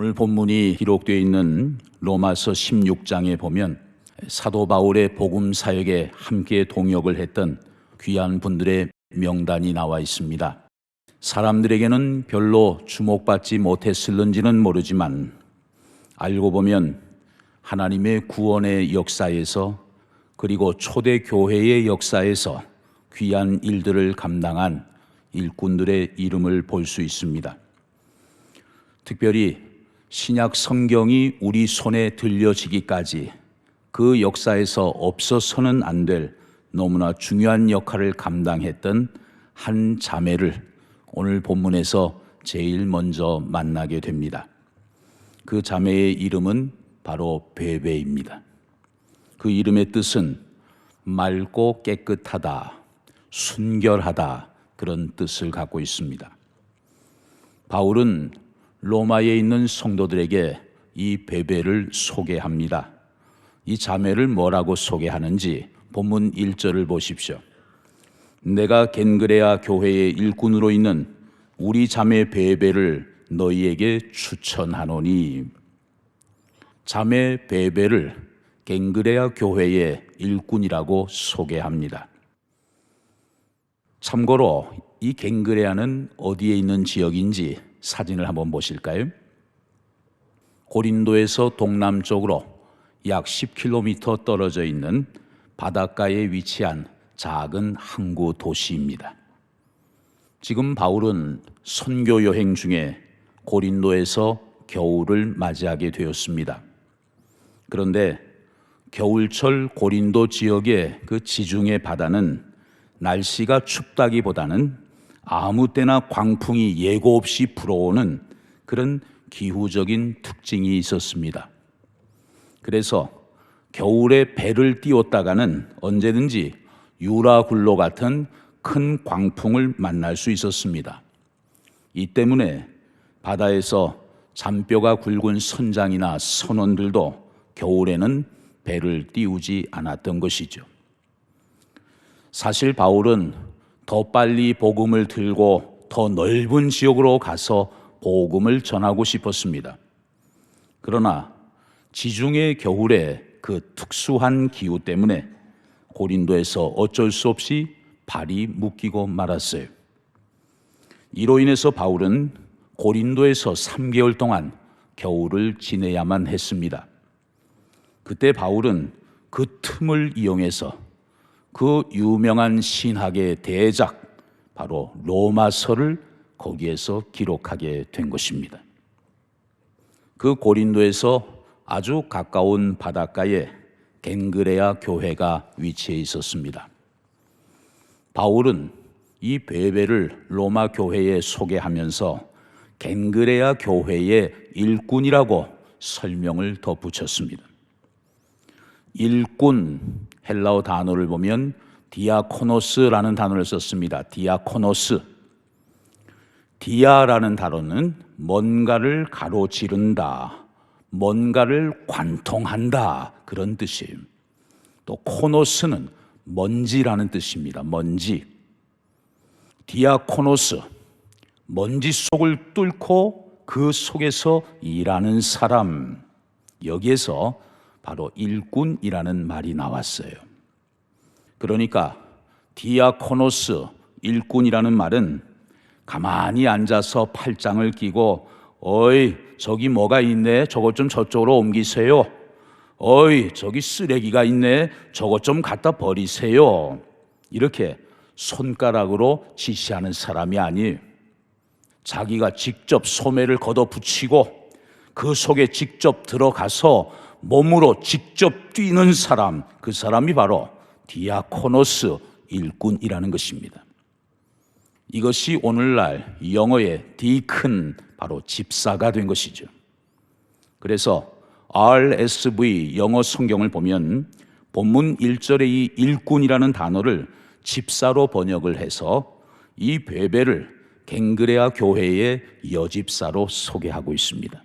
오늘 본문이 기록되어 있는 로마서 16장에 보면 사도 바울의 복음 사역에 함께 동역을 했던 귀한 분들의 명단이 나와 있습니다. 사람들에게는 별로 주목받지 못했을는지는 모르지만 알고 보면 하나님의 구원의 역사에서 그리고 초대 교회의 역사에서 귀한 일들을 감당한 일꾼들의 이름을 볼 수 있습니다. 특별히 신약 성경이 우리 손에 들려지기까지 그 역사에서 없어서는 안 될 너무나 중요한 역할을 감당했던 한 자매를 오늘 본문에서 제일 먼저 만나게 됩니다. 그 자매의 이름은 바로 베베입니다. 그 이름의 뜻은 맑고 깨끗하다, 순결하다 그런 뜻을 갖고 있습니다. 바울은 로마에 있는 성도들에게 이 베베를 소개합니다. 이 자매를 뭐라고 소개하는지 본문 1절을 보십시오. 내가 겐그레아 교회의 일꾼으로 있는 우리 자매 베베를 너희에게 추천하노니. 자매 베베를 겐그레아 교회의 일꾼이라고 소개합니다. 참고로 이 겐그레아는 어디에 있는 지역인지 사진을 한번 보실까요? 고린도에서 동남쪽으로 약 10km 떨어져 있는 바닷가에 위치한 작은 항구 도시입니다. 지금 바울은 선교 여행 중에 고린도에서 겨울을 맞이하게 되었습니다. 그런데 겨울철 고린도 지역의 그 지중해 바다는 날씨가 춥다기보다는 아무 때나 광풍이 예고 없이 불어오는 그런 기후적인 특징이 있었습니다. 그래서 겨울에 배를 띄웠다가는 언제든지 유라굴로 같은 큰 광풍을 만날 수 있었습니다. 이 때문에 바다에서 잔뼈가 굵은 선장이나 선원들도 겨울에는 배를 띄우지 않았던 것이죠. 사실 바울은 더 빨리 복음을 들고 더 넓은 지역으로 가서 복음을 전하고 싶었습니다. 그러나 지중해 겨울에 그 특수한 기후 때문에 고린도에서 어쩔 수 없이 발이 묶이고 말았어요. 이로 인해서 바울은 고린도에서 3개월 동안 겨울을 지내야만 했습니다. 그때 바울은 그 틈을 이용해서 그 유명한 신학의 대작 바로 로마서를 거기에서 기록하게 된 것입니다. 그 고린도에서 아주 가까운 바닷가에 겐그레아 교회가 위치해 있었습니다. 바울은 이 베베를 로마 교회에 소개하면서 겐그레아 교회의 일꾼이라고 설명을 덧붙였습니다. 일꾼, 헬라어 단어를 보면 디아코노스라는 단어를 썼습니다. 디아코노스. 디아라는 단어는 뭔가를 가로지른다, 뭔가를 관통한다 그런 뜻이에요. 또 코노스는 먼지라는 뜻입니다. 먼지. 디아코노스, 먼지 속을 뚫고 그 속에서 일하는 사람. 여기에서 바로 일꾼이라는 말이 나왔어요. 그러니까 디아코노스, 일꾼이라는 말은 가만히 앉아서 팔짱을 끼고 어이 저기 뭐가 있네, 저것 좀 저쪽으로 옮기세요. 어이 저기 쓰레기가 있네, 저것 좀 갖다 버리세요. 이렇게 손가락으로 지시하는 사람이 아니에요. 자기가 직접 소매를 걷어붙이고 그 속에 직접 들어가서 몸으로 직접 뛰는 사람, 그 사람이 바로 디아코노스, 일꾼이라는 것입니다. 이것이 오늘날 영어의 디큰, 바로 집사가 된 것이죠. 그래서 RSV 영어 성경을 보면 본문 1절의 이 일꾼이라는 단어를 집사로 번역을 해서 이 베베를 겐그레아 교회의 여집사로 소개하고 있습니다.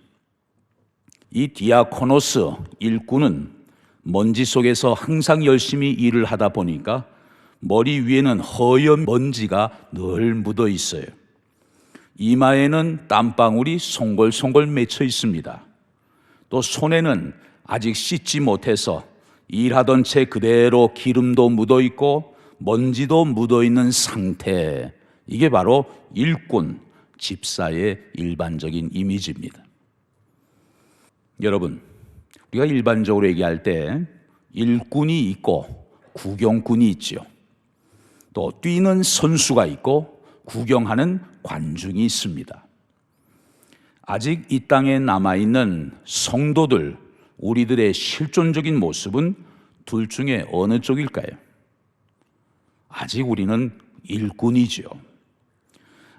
이 디아코노스, 일꾼은 먼지 속에서 항상 열심히 일을 하다 보니까 머리 위에는 허연 먼지가 늘 묻어 있어요. 이마에는 땀방울이 송골송골 맺혀 있습니다. 또 손에는 아직 씻지 못해서 일하던 채 그대로 기름도 묻어 있고 먼지도 묻어 있는 상태. 이게 바로 일꾼, 집사의 일반적인 이미지입니다. 여러분, 우리가 일반적으로 얘기할 때 일꾼이 있고 구경꾼이 있죠. 또 뛰는 선수가 있고 구경하는 관중이 있습니다. 아직 이 땅에 남아있는 성도들, 우리들의 실존적인 모습은 둘 중에 어느 쪽일까요? 아직 우리는 일꾼이죠.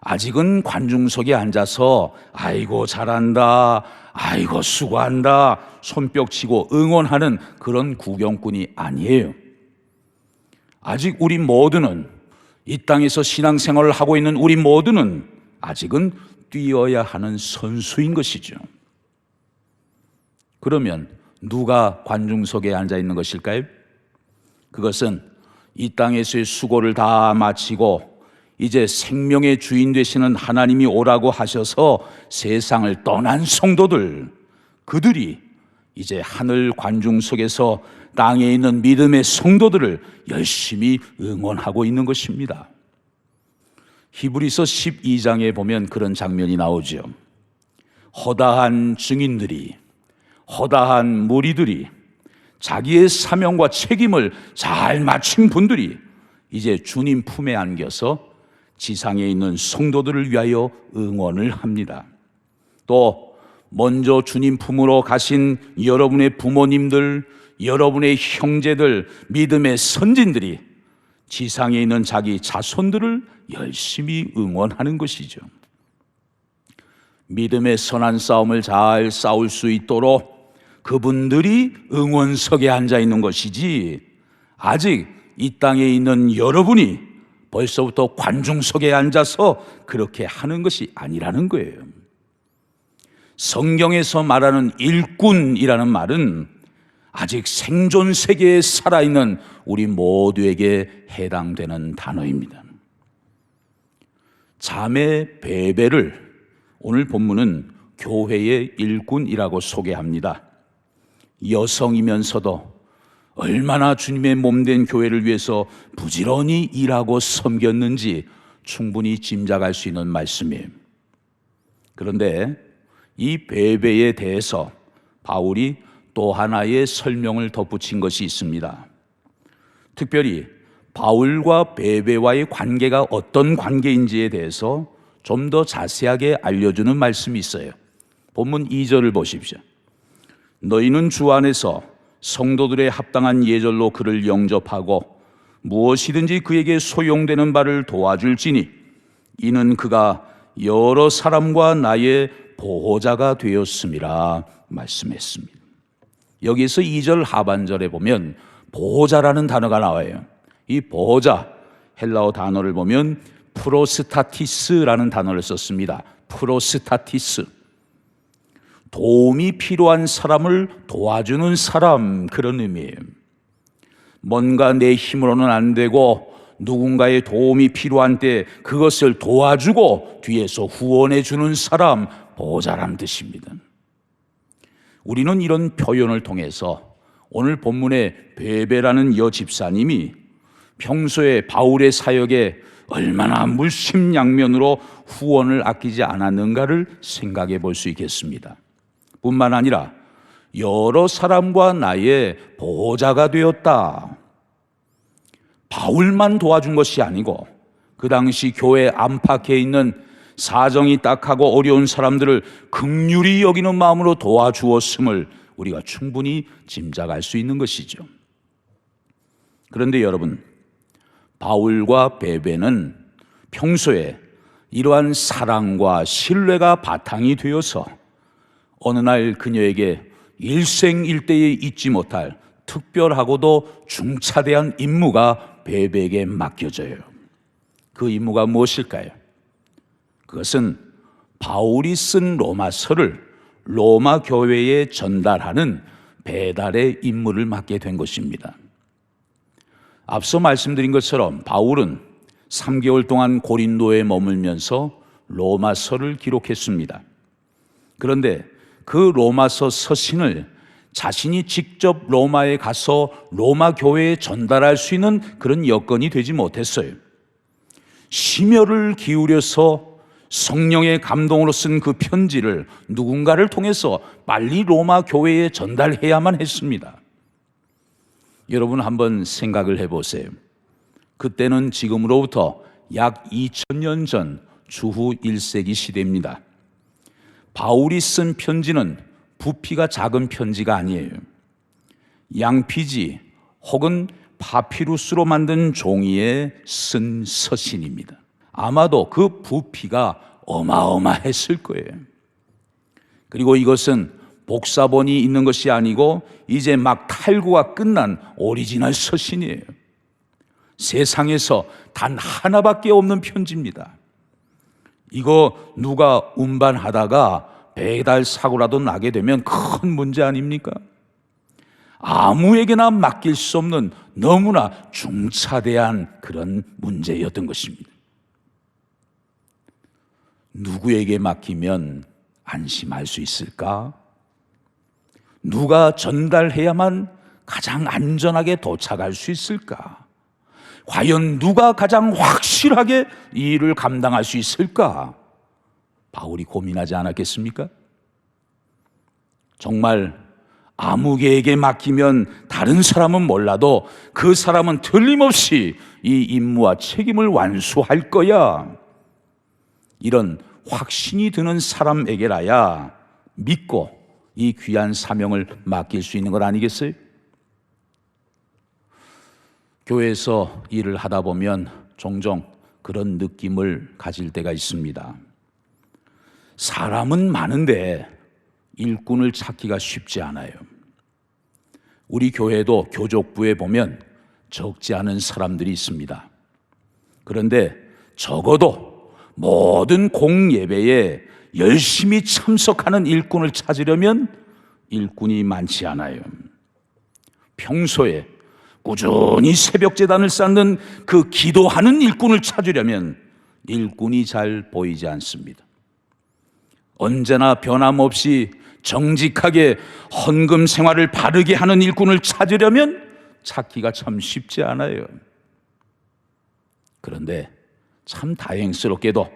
아직은 관중석에 앉아서 아이고 잘한다, 아이고 수고한다, 손뼉 치고 응원하는 그런 구경꾼이 아니에요. 아직 우리 모두는, 이 땅에서 신앙생활을 하고 있는 우리 모두는 아직은 뛰어야 하는 선수인 것이죠. 그러면 누가 관중석에 앉아 있는 것일까요? 그것은 이 땅에서의 수고를 다 마치고 이제 생명의 주인 되시는 하나님이 오라고 하셔서 세상을 떠난 성도들, 그들이 이제 하늘 관중석에서 땅에 있는 믿음의 성도들을 열심히 응원하고 있는 것입니다. 히브리서 12장에 보면 그런 장면이 나오죠. 허다한 증인들이, 허다한 무리들이, 자기의 사명과 책임을 잘 마친 분들이 이제 주님 품에 안겨서 지상에 있는 성도들을 위하여 응원을 합니다. 또 먼저 주님 품으로 가신 여러분의 부모님들, 여러분의 형제들, 믿음의 선진들이 지상에 있는 자기 자손들을 열심히 응원하는 것이죠. 믿음의 선한 싸움을 잘 싸울 수 있도록 그분들이 응원석에 앉아 있는 것이지, 아직 이 땅에 있는 여러분이 벌써부터 관중석에 앉아서 그렇게 하는 것이 아니라는 거예요. 성경에서 말하는 일꾼이라는 말은 아직 생존 세계에 살아있는 우리 모두에게 해당되는 단어입니다. 자매 베베를 오늘 본문은 교회의 일꾼이라고 소개합니다. 여성이면서도 얼마나 주님의 몸된 교회를 위해서 부지런히 일하고 섬겼는지 충분히 짐작할 수 있는 말씀이에요. 그런데 이 베베에 대해서 바울이 또 하나의 설명을 덧붙인 것이 있습니다. 특별히 바울과 베베와의 관계가 어떤 관계인지에 대해서 좀 더 자세하게 알려주는 말씀이 있어요. 본문 2절을 보십시오. 너희는 주 안에서 성도들의 합당한 예절로 그를 영접하고 무엇이든지 그에게 소용되는 바를 도와줄지니 이는 그가 여러 사람과 나의 보호자가 되었음이라 말씀했습니다. 여기서 2절 하반절에 보면 보호자라는 단어가 나와요. 이 보호자, 헬라어 단어를 보면 프로스타티스라는 단어를 썼습니다. 프로스타티스, 도움이 필요한 사람을 도와주는 사람, 그런 의미예요. 뭔가 내 힘으로는 안 되고 누군가의 도움이 필요한 때 그것을 도와주고 뒤에서 후원해 주는 사람, 보호자라는 뜻입니다. 우리는 이런 표현을 통해서 오늘 본문의 베베라는 여집사님이 평소에 바울의 사역에 얼마나 물심양면으로 후원을 아끼지 않았는가를 생각해 볼 수 있겠습니다. 뿐만 아니라 여러 사람과 나의 보호자가 되었다. 바울만 도와준 것이 아니고 그 당시 교회 안팎에 있는 사정이 딱하고 어려운 사람들을 긍휼히 여기는 마음으로 도와주었음을 우리가 충분히 짐작할 수 있는 것이죠. 그런데 여러분, 바울과 베베는 평소에 이러한 사랑과 신뢰가 바탕이 되어서 어느 날 그녀에게 일생일대에 잊지 못할 특별하고도 중차대한 임무가 베베에게 맡겨져요. 그 임무가 무엇일까요? 그것은 바울이 쓴 로마서를 로마 교회에 전달하는 배달의 임무를 맡게 된 것입니다. 앞서 말씀드린 것처럼 바울은 3개월 동안 고린도에 머물면서 로마서를 기록했습니다. 그런데 그 로마서 서신을 자신이 직접 로마에 가서 로마 교회에 전달할 수 있는 그런 여건이 되지 못했어요. 심혈을 기울여서 성령의 감동으로 쓴 그 편지를 누군가를 통해서 빨리 로마 교회에 전달해야만 했습니다. 여러분 한번 생각을 해보세요. 그때는 지금으로부터 약 2000년 전 주후 1세기 시대입니다. 바울이 쓴 편지는 부피가 작은 편지가 아니에요. 양피지 혹은 파피루스로 만든 종이에 쓴 서신입니다. 아마도 그 부피가 어마어마했을 거예요. 그리고 이것은 복사본이 있는 것이 아니고 이제 막 탈구가 끝난 오리지널 서신이에요. 세상에서 단 하나밖에 없는 편지입니다. 이거 누가 운반하다가 배달 사고라도 나게 되면 큰 문제 아닙니까? 아무에게나 맡길 수 없는 너무나 중차대한 그런 문제였던 것입니다. 누구에게 맡기면 안심할 수 있을까? 누가 전달해야만 가장 안전하게 도착할 수 있을까? 과연 누가 가장 확실하게 이 일을 감당할 수 있을까? 바울이 고민하지 않았겠습니까? 정말 아무개에게 맡기면 다른 사람은 몰라도 그 사람은 틀림없이 이 임무와 책임을 완수할 거야. 이런 확신이 드는 사람에게라야 믿고 이 귀한 사명을 맡길 수 있는 것 아니겠어요? 교회에서 일을 하다 보면 종종 그런 느낌을 가질 때가 있습니다. 사람은 많은데 일꾼을 찾기가 쉽지 않아요. 우리 교회도 교족부에 보면 적지 않은 사람들이 있습니다. 그런데 적어도 모든 공예배에 열심히 참석하는 일꾼을 찾으려면 일꾼이 많지 않아요. 평소에 꾸준히 새벽제단을 쌓는 그 기도하는 일꾼을 찾으려면 일꾼이 잘 보이지 않습니다. 언제나 변함없이 정직하게 헌금 생활을 바르게 하는 일꾼을 찾으려면 찾기가 참 쉽지 않아요. 그런데 참 다행스럽게도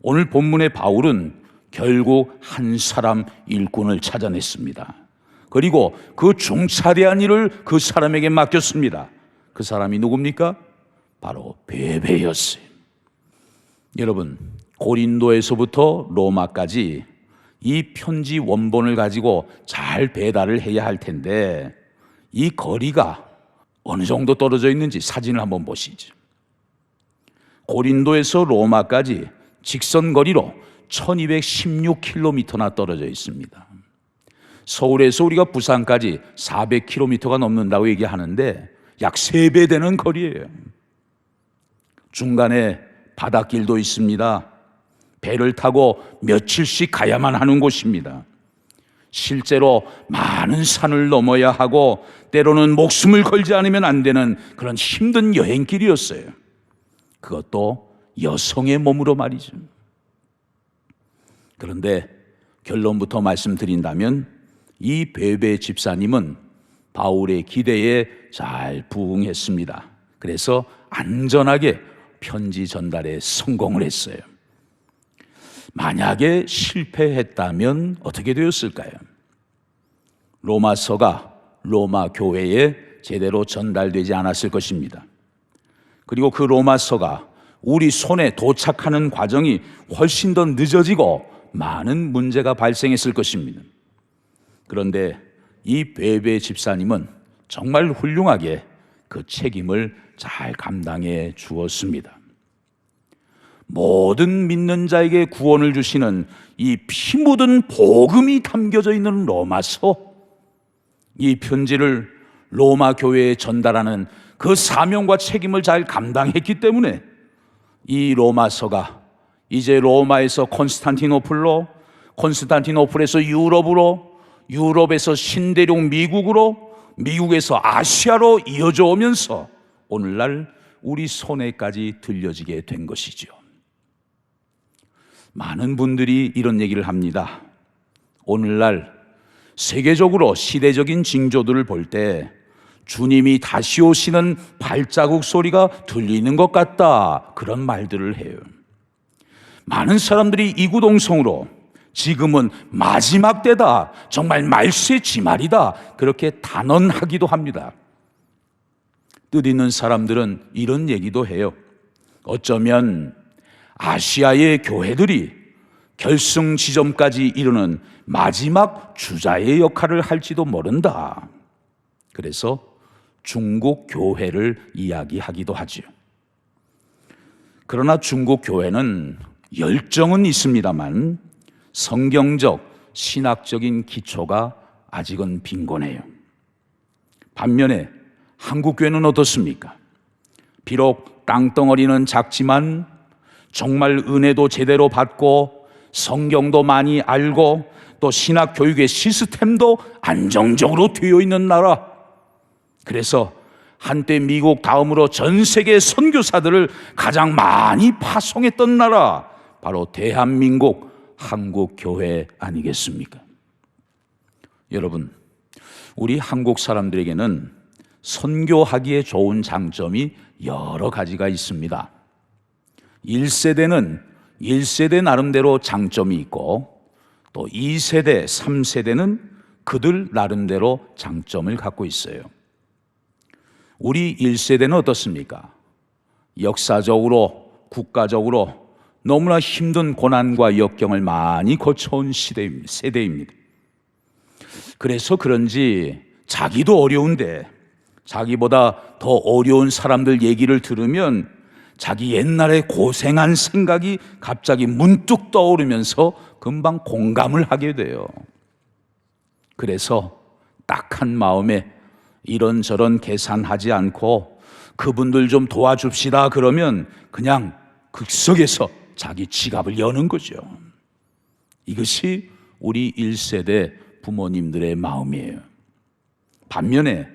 오늘 본문의 바울은 결국 한 사람 일꾼을 찾아냈습니다. 그리고 그 중차대한 일을 그 사람에게 맡겼습니다. 그 사람이 누굽니까? 바로 베베였어요. 여러분, 고린도에서부터 로마까지 이 편지 원본을 가지고 잘 배달을 해야 할 텐데 이 거리가 어느 정도 떨어져 있는지 사진을 한번 보시죠. 고린도에서 로마까지 직선 거리로 1216km나 떨어져 있습니다. 서울에서 우리가 부산까지 400km가 넘는다고 얘기하는데 약 3배 되는 거리예요. 중간에 바닷길도 있습니다. 배를 타고 며칠씩 가야만 하는 곳입니다. 실제로 많은 산을 넘어야 하고 때로는 목숨을 걸지 않으면 안 되는 그런 힘든 여행길이었어요. 그것도 여성의 몸으로 말이죠. 그런데 결론부터 말씀드린다면 이 베베 집사님은 바울의 기대에 잘 부응했습니다. 그래서 안전하게 편지 전달에 성공을 했어요. 만약에 실패했다면 어떻게 되었을까요? 로마서가 로마 교회에 제대로 전달되지 않았을 것입니다. 그리고 그 로마서가 우리 손에 도착하는 과정이 훨씬 더 늦어지고 많은 문제가 발생했을 것입니다. 그런데 이 베베 집사님은 정말 훌륭하게 그 책임을 잘 감당해 주었습니다. 모든 믿는 자에게 구원을 주시는 이 피 묻은 복음이 담겨져 있는 로마서, 이 편지를 로마 교회에 전달하는 그 사명과 책임을 잘 감당했기 때문에 이 로마서가 이제 로마에서 콘스탄티노플로, 콘스탄티노플에서 유럽으로, 유럽에서 신대륙 미국으로, 미국에서 아시아로 이어져 오면서 오늘날 우리 손에까지 들려지게 된 것이죠. 많은 분들이 이런 얘기를 합니다. 오늘날 세계적으로 시대적인 징조들을 볼 때 주님이 다시 오시는 발자국 소리가 들리는 것 같다, 그런 말들을 해요. 많은 사람들이 이구동성으로 지금은 마지막 때다, 정말 말세의 지말이다, 그렇게 단언하기도 합니다. 뜻 있는 사람들은 이런 얘기도 해요. 어쩌면 아시아의 교회들이 결승 지점까지 이르는 마지막 주자의 역할을 할지도 모른다. 그래서 중국 교회를 이야기하기도 하죠. 그러나 중국 교회는 열정은 있습니다만 성경적, 신학적인 기초가 아직은 빈곤해요. 반면에 한국 교회는 어떻습니까? 비록 땅덩어리는 작지만 정말 은혜도 제대로 받고 성경도 많이 알고 또 신학 교육의 시스템도 안정적으로 되어 있는 나라. 그래서 한때 미국 다음으로 전 세계 선교사들을 가장 많이 파송했던 나라, 바로 대한민국 한국 교회 아니겠습니까? 여러분, 우리 한국 사람들에게는 선교하기에 좋은 장점이 여러 가지가 있습니다. 1세대는 1세대 나름대로 장점이 있고 또 2세대, 3세대는 그들 나름대로 장점을 갖고 있어요. 우리 1세대는 어떻습니까? 역사적으로, 국가적으로 너무나 힘든 고난과 역경을 많이 거쳐온 세대입니다. 그래서 그런지 자기도 어려운데 자기보다 더 어려운 사람들 얘기를 들으면 자기 옛날에 고생한 생각이 갑자기 문득 떠오르면서 금방 공감을 하게 돼요. 그래서 딱한 마음에 이런저런 계산하지 않고 그분들 좀 도와줍시다 그러면 그냥 극석에서 자기 지갑을 여는 거죠. 이것이 우리 1세대 부모님들의 마음이에요. 반면에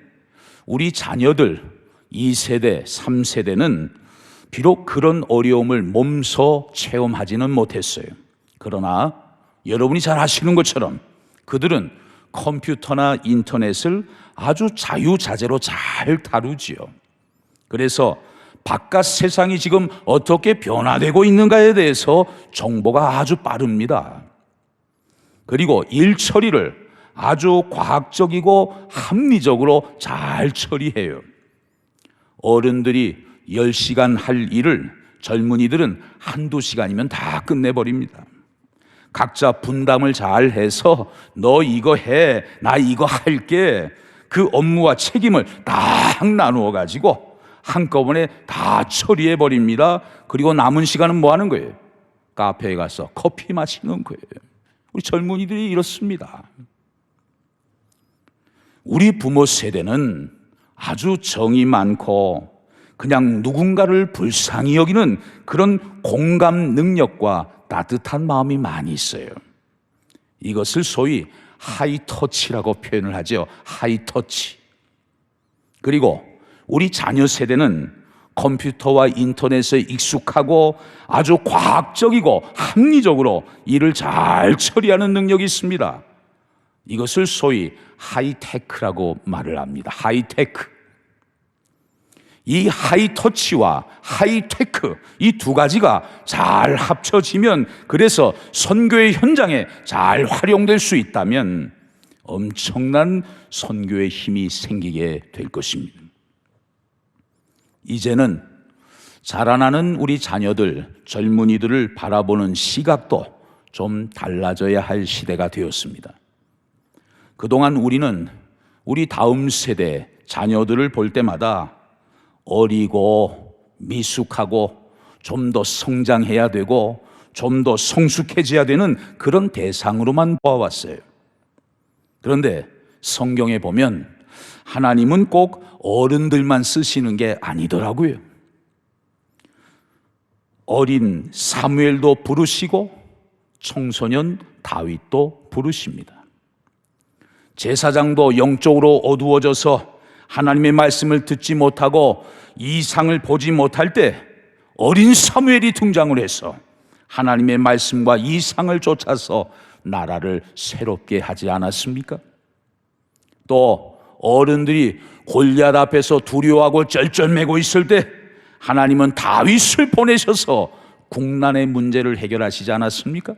우리 자녀들 2세대, 3세대는 비록 그런 어려움을 몸소 체험하지는 못했어요. 그러나 여러분이 잘 아시는 것처럼 그들은 컴퓨터나 인터넷을 아주 자유자재로 잘 다루지요. 그래서 바깥 세상이 지금 어떻게 변화되고 있는가에 대해서 정보가 아주 빠릅니다. 그리고 일 처리를 아주 과학적이고 합리적으로 잘 처리해요. 어른들이 10시간 할 일을 젊은이들은 한두 시간이면 다 끝내버립니다. 각자 분담을 잘 해서 너 이거 해, 나 이거 할게, 그 업무와 책임을 딱 나누어 가지고 한꺼번에 다 처리해 버립니다. 그리고 남은 시간은 뭐 하는 거예요? 카페에 가서 커피 마시는 거예요. 우리 젊은이들이 이렇습니다. 우리 부모 세대는 아주 정이 많고 그냥 누군가를 불쌍히 여기는 그런 공감 능력과 따뜻한 마음이 많이 있어요. 이것을 소위 하이터치라고 표현을 하죠. 하이터치. 그리고 우리 자녀 세대는 컴퓨터와 인터넷에 익숙하고 아주 과학적이고 합리적으로 일을 잘 처리하는 능력이 있습니다. 이것을 소위 하이테크라고 말을 합니다. 하이테크. 이 하이터치와 하이테크, 이 두 가지가 잘 합쳐지면, 그래서 선교의 현장에 잘 활용될 수 있다면 엄청난 선교의 힘이 생기게 될 것입니다. 이제는 자라나는 우리 자녀들, 젊은이들을 바라보는 시각도 좀 달라져야 할 시대가 되었습니다. 그동안 우리는 우리 다음 세대 자녀들을 볼 때마다 어리고 미숙하고 좀 더 성장해야 되고 좀 더 성숙해져야 되는 그런 대상으로만 보아왔어요. 그런데 성경에 보면 하나님은 꼭 어른들만 쓰시는 게 아니더라고요. 어린 사무엘도 부르시고 청소년 다윗도 부르십니다. 제사장도 영적으로 어두워져서 하나님의 말씀을 듣지 못하고 이상을 보지 못할 때 어린 사무엘이 등장을 해서 하나님의 말씀과 이상을 쫓아서 나라를 새롭게 하지 않았습니까? 또 어른들이 골리앗 앞에서 두려워하고 쩔쩔매고 있을 때 하나님은 다윗을 보내셔서 국난의 문제를 해결하시지 않았습니까?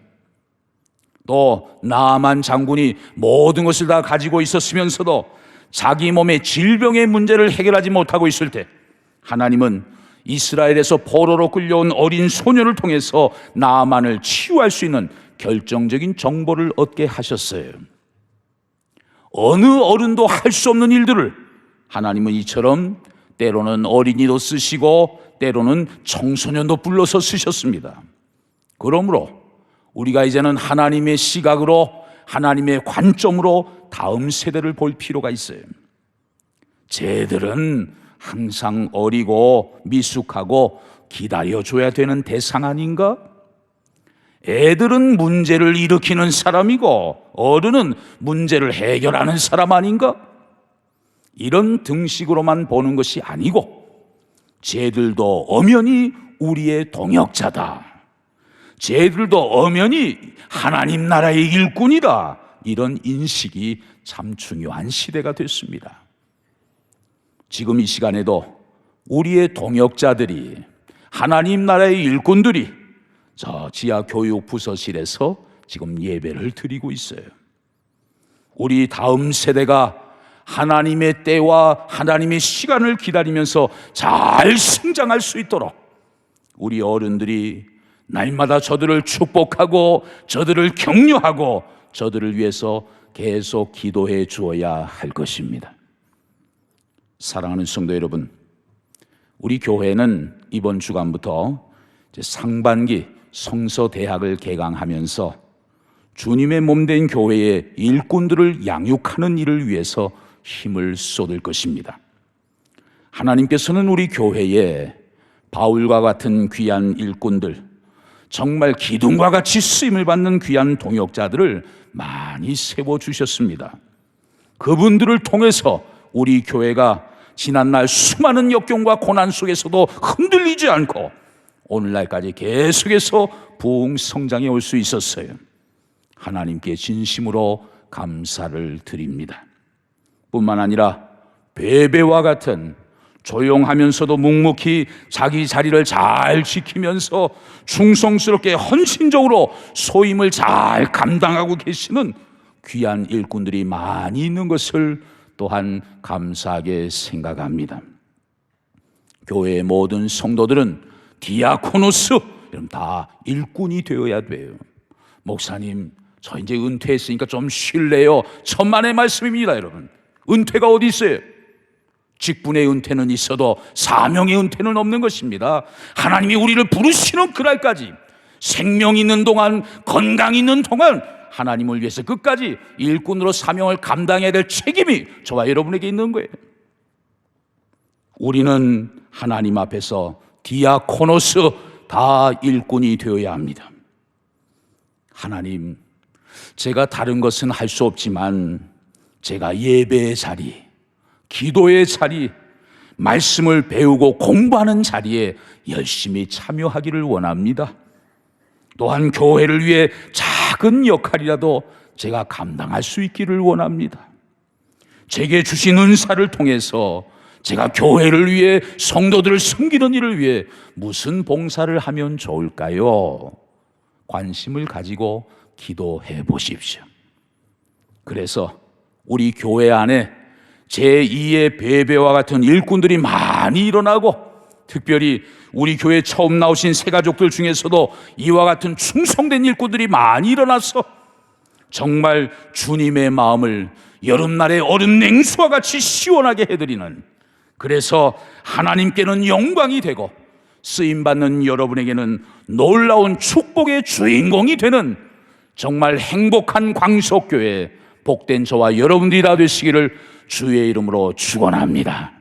또 나아만 장군이 모든 것을 다 가지고 있었으면서도 자기 몸의 질병의 문제를 해결하지 못하고 있을 때 하나님은 이스라엘에서 포로로 끌려온 어린 소년을 통해서 나아만을 치유할 수 있는 결정적인 정보를 얻게 하셨어요. 어느 어른도 할 수 없는 일들을 하나님은 이처럼 때로는 어린이도 쓰시고 때로는 청소년도 불러서 쓰셨습니다. 그러므로 우리가 이제는 하나님의 시각으로, 하나님의 관점으로 다음 세대를 볼 필요가 있어요. 쟤들은 항상 어리고 미숙하고 기다려줘야 되는 대상 아닌가? 애들은 문제를 일으키는 사람이고 어른은 문제를 해결하는 사람 아닌가? 이런 등식으로만 보는 것이 아니고 쟤들도 엄연히 우리의 동역자다, 쟤들도 엄연히 하나님 나라의 일꾼이다, 이런 인식이 참 중요한 시대가 됐습니다. 지금 이 시간에도 우리의 동역자들이, 하나님 나라의 일꾼들이 저 지하 교육 부서실에서 지금 예배를 드리고 있어요. 우리 다음 세대가 하나님의 때와 하나님의 시간을 기다리면서 잘 성장할 수 있도록 우리 어른들이 날마다 저들을 축복하고 저들을 격려하고 저들을 위해서 계속 기도해 주어야 할 것입니다. 사랑하는 성도 여러분, 우리 교회는 이번 주간부터 상반기 성서대학을 개강하면서 주님의 몸된 교회의 일꾼들을 양육하는 일을 위해서 힘을 쏟을 것입니다. 하나님께서는 우리 교회에 바울과 같은 귀한 일꾼들, 정말 기둥과 같이 쓰임을 받는 귀한 동역자들을 많이 세워주셨습니다. 그분들을 통해서 우리 교회가 지난날 수많은 역경과 고난 속에서도 흔들리지 않고 오늘날까지 계속해서 부흥 성장해 올 수 있었어요. 하나님께 진심으로 감사를 드립니다. 뿐만 아니라 베베와 같은 조용하면서도 묵묵히 자기 자리를 잘 지키면서 충성스럽게 헌신적으로 소임을 잘 감당하고 계시는 귀한 일꾼들이 많이 있는 것을 또한 감사하게 생각합니다. 교회의 모든 성도들은 디아코노스, 다 일꾼이 되어야 돼요. 목사님, 저 이제 은퇴했으니까 좀 쉴래요. 천만의 말씀입니다, 여러분. 은퇴가 어디 있어요? 직분의 은퇴는 있어도 사명의 은퇴는 없는 것입니다. 하나님이 우리를 부르시는 그날까지 생명 있는 동안, 건강 있는 동안 하나님을 위해서 끝까지 일꾼으로 사명을 감당해야 될 책임이 저와 여러분에게 있는 거예요. 우리는 하나님 앞에서 디아코노스, 다 일꾼이 되어야 합니다. 하나님, 제가 다른 것은 할 수 없지만 제가 예배의 자리, 기도의 자리, 말씀을 배우고 공부하는 자리에 열심히 참여하기를 원합니다. 또한 교회를 위해 작은 역할이라도 제가 감당할 수 있기를 원합니다. 제게 주신 은사를 통해서 제가 교회를 위해, 성도들을 섬기는 일을 위해 무슨 봉사를 하면 좋을까요? 관심을 가지고 기도해 보십시오. 그래서 우리 교회 안에 제2의 베베와 같은 일꾼들이 많이 일어나고, 특별히 우리 교회 처음 나오신 새가족들 중에서도 이와 같은 충성된 일꾼들이 많이 일어나서 정말 주님의 마음을 여름날의 얼음 냉수와 같이 시원하게 해드리는, 그래서 하나님께는 영광이 되고 쓰임받는 여러분에게는 놀라운 축복의 주인공이 되는 정말 행복한 광석교회, 복된 저와 여러분들이 다 되시기를 주의 이름으로 축원합니다.